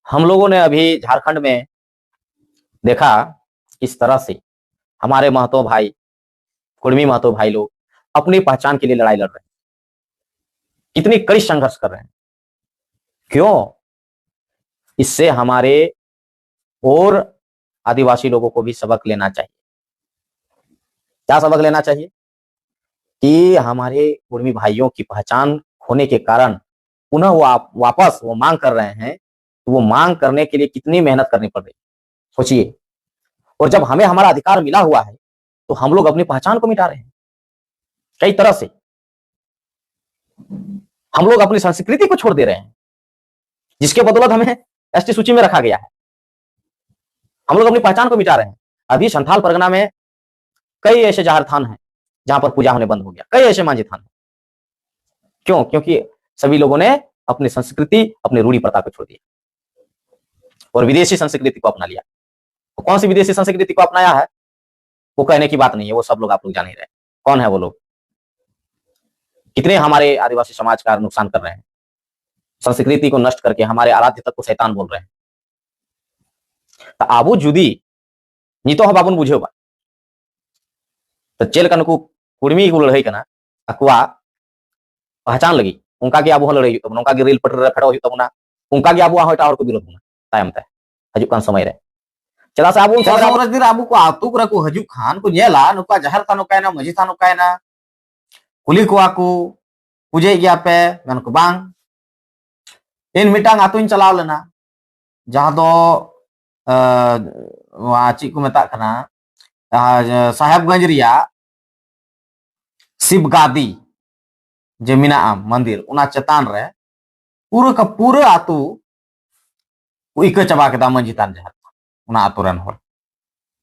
हम लोगों ने अभी झारखंड में देखा किस तरह से हमारे महतो भाई, कुर्मी महतो भाई लोग अपनी पहचान के लिए लड़ाई लड़ रहे हैं, कितनी कड़ी संघर्ष कर रहे हैं। क्यों? इससे हमारे और आदिवासी लोगों को भी सबक लेना चाहिए। क्या सबक लेना चाहिए? कि हमारे कुर्मी भाइयों की पहचान होने के कारण पुनः वो वापस वो मांग कर रहे हैं, तो वो मांग करने के लिए कितनी मेहनत करनी पड़ रही है, सोचिए। और जब हमें हमारा अधिकार मिला हुआ है तो हम लोग अपनी पहचान को मिटा रहे हैं कई तरह से। हम लोग अपनी संस्कृति को छोड़ दे रहे हैं, जिसके बदौलत हमें एसटी सूची में रखा गया है। हम लोग अपनी पहचान को मिटा रहे हैं। अभी संथाल परगना में कई ऐसे जाहिर थान हैं जहां पर पूजा होने बंद हो गया, कई ऐसे मांझी थान हैं। क्यों? क्योंकि सभी लोगों ने अपनी संस्कृति, अपनी रूढ़ी प्रथा को छोड़ दिया और विदेशी संस्कृति को अपना लिया। तो कौन सी विदेशी संस्कृति को अपनाया है वो कहने की बात नहीं है, वो सब लोग आप लोग जान ही रहे। कौन है वो लोग? कितने हमारे आदिवासी समाज का नुकसान कर रहे हैं, संस्कृति को नष्ट करके हमारे आराध्य तक को शैतान बोल रहे हैं। तो आबू जुदी नितो बाबुन बुझे बा तो चेल कन को कुर्मी को लड़ाई करना अकुआ पहचान लगी उनका के आबू लड़ाई तो उनका के रेल पटर फेड़ो हो तबना उनका के आबू हटा और को विरोध होना तायम ते हजू कान समय रे चला से आबू चला दिन आबू को आतु कुरा को हजू खान को नेला नुका जहर थानो कायना मजी थानो कायना कुली को आकू पूजे गया पे मन को बांग इन मिटांग आतुन चलाव लेना जहां दो ची को मेता कना साहेबगंज रिया शिव गादी जमीना मंदिर उना चतान रे पूरा का पूरा आतु इक चबा के मंजी तान जहर उना आतु रन होर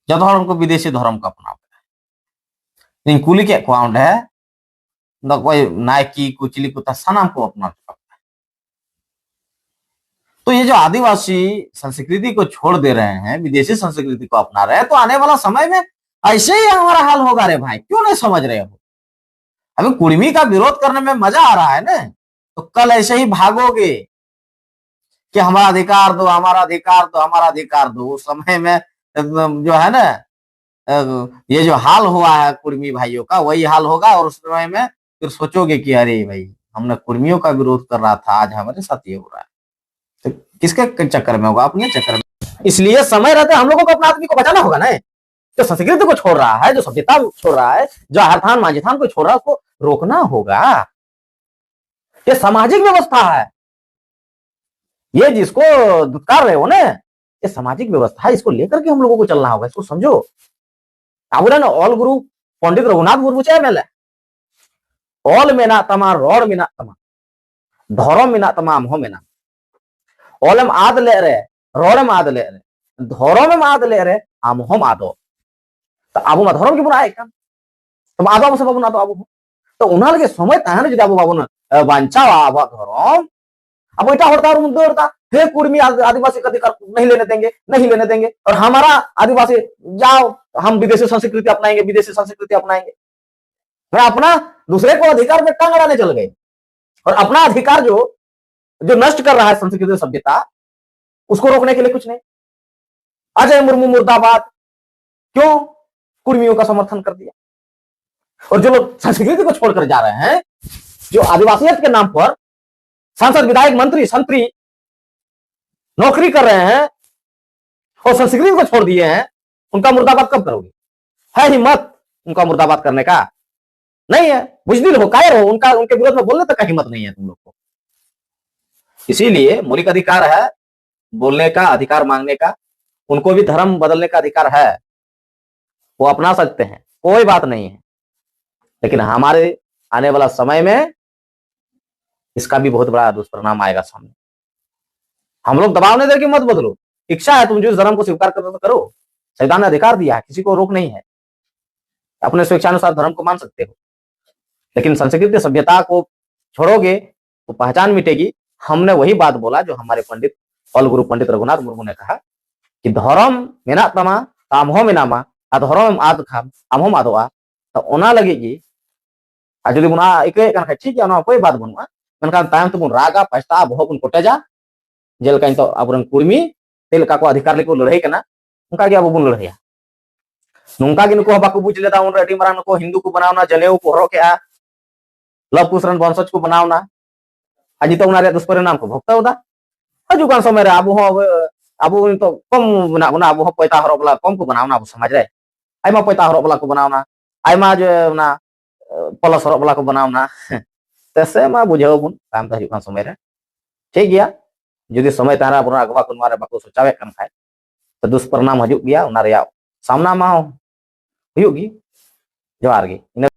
जतो हर उनको विदेशी धर्म को अपनाव इन कुली के को आउंड है द कोई नाइकी कुचली को ता सनाम को अपना चुका। तो ये जो आदिवासी संस्कृति को छोड़ दे रहे हैं, विदेशी संस्कृति को अपना रहे हैं, तो आने वाला समय में ऐसे ही हमारा हाल होगा रे भाई। क्यों नहीं समझ रहे हो? अभी कुर्मी का विरोध करने में मजा आ रहा है ना, तो कल ऐसे ही भागोगे कि हमारा अधिकार दो, हमारा अधिकार दो, हमारा अधिकार दो। उस समय में जो है ना ये जो हाल हुआ है कुर्मी भाइयों का, वही हाल होगा। और उस समय में फिर सोचोगे कि अरे भाई हमने कुर्मियों का विरोध कर रहा था, आज हमारे साथ ये हो रहा है। तो किसके चक्कर में होगा? अपने चक्कर में। इसलिए समय रहते हम लोगों को अपना आदमी को बचाना होगा ना। जो संस्कृति को छोड़ रहा है, जो सभ्यता छोड़ रहा है, जो हरथान मांझीथान को छोड़ रहा है, उसको रोकना होगा। ये सामाजिक व्यवस्था है, ये जिसको दुत्कार रहे हो ना, ये सामाजिक व्यवस्था है। इसको लेकर के हम लोगों को चलना होगा, इसको समझो। अब ना ऑल गुरु पंडित रघुनाथ मुर्मू चाहे मेले ऑल मेना तमा रोड मेना तमा धर्म मेना तमा आम हो मेना ऑलम आद ले रे रोडम आद ले रे धर्म आद ले रे आम हम आदो। तो आबू मा धर्म की बुना है क्या? तो आदो आबू से बाबू ना तो आबू तो उन्हा लगे समय ताहने जदि आबू बाबू ना बांचावा आबा धर्म अब बेटा होता और मुद्दे होता हे कुर्मी आदिवासी का अधिकार नहीं लेने देंगे, नहीं लेने देंगे। और हमारा आदिवासी जाओ हम विदेशी संस्कृति अपनाएंगे, विदेशी संस्कृति अपनाएंगे। अपना दूसरे को अधिकार में टांग अड़ाने चल गए और अपना अधिकार जो नष्ट कर रहा है संस्कृति सभ्यता, उसको रोकने के लिए कुछ नहीं। अजय मुर्मू मुर्दाबाद, क्यों कुर्मियों का समर्थन कर दिया? और जो लोग संस्कृति को छोड़कर जा रहे हैं, जो आदिवासियत के नाम पर सांसद विधायक मंत्री संतरी नौकरी कर रहे हैं और संस्कृति को छोड़ दिए हैं, उनका मुर्दाबाद कब करोगे? है हिम्मत उनका मुर्दाबाद करने का? नहीं है। बुजदिल हो, कायर हो, उनके विरोध में बोलने तक का हिम्मत नहीं है तुम लोग को। इसीलिए मौलिक अधिकार है बोलने का, अधिकार मांगने का। उनको भी धर्म बदलने का अधिकार है, वो अपना सकते हैं, कोई बात नहीं है। लेकिन हमारे आने वाला समय में इसका भी बहुत बड़ा दुष्परिणाम आएगा सामने। हम लोग दबाव नहीं दे कि मत बदलो, इच्छा है तुम जो धर्म को स्वीकार करो तो करो। संविधान ने अधिकार दिया है, किसी को रोक नहीं है, अपने स्वेच्छानुसार धर्म को मान सकते हो। लेकिन संस्कृति सभ्यता को छोड़ोगे तो पहचान मिटेगी। हमने वही बात बोला जो हमारे पंडित ऑल गुरु पंडित रघुनाथ मुर्मू ने कहा कि धर्म मेना तमा आमहो मेनामा धर्म आद खाम आमहो मादोआ। तो ओना लगेगी जुदी बुना इके ठीक है, कोई बात बनुआ। मेनखान तायम तो बुन रागा पछता बहुत बुन कोटेजा जेलका तो अब कुर्मी तेलका को अधिकार लेको लड़ाई करना उनका अब बन लड़ाइया नौका नुक बाको बुझ लेदा उन अड़ी मारांग नुको हिंदू को बनावना जनेऊ को हरक के लव कुश वंशज को बनावना आज तो उना दुष्परिणाम को भोगता हजुकान समय अब अब तो कम बना बना अब पैता हरक वाला कम को बनावना अब समाज रे आयमा पैता हरक वाला को बनावना आयमा जो ना पलस हरक वाला को बनावना तैसे मा बुझाव बुन काम तो हजुकान समय रे ठीक गया जुदी समय तारा अपना अगवा को मारे बाको सोचावे कन खाए तो दुष्परिणाम हजुक गया उना रे सामना मा हुयुगी जोहार गे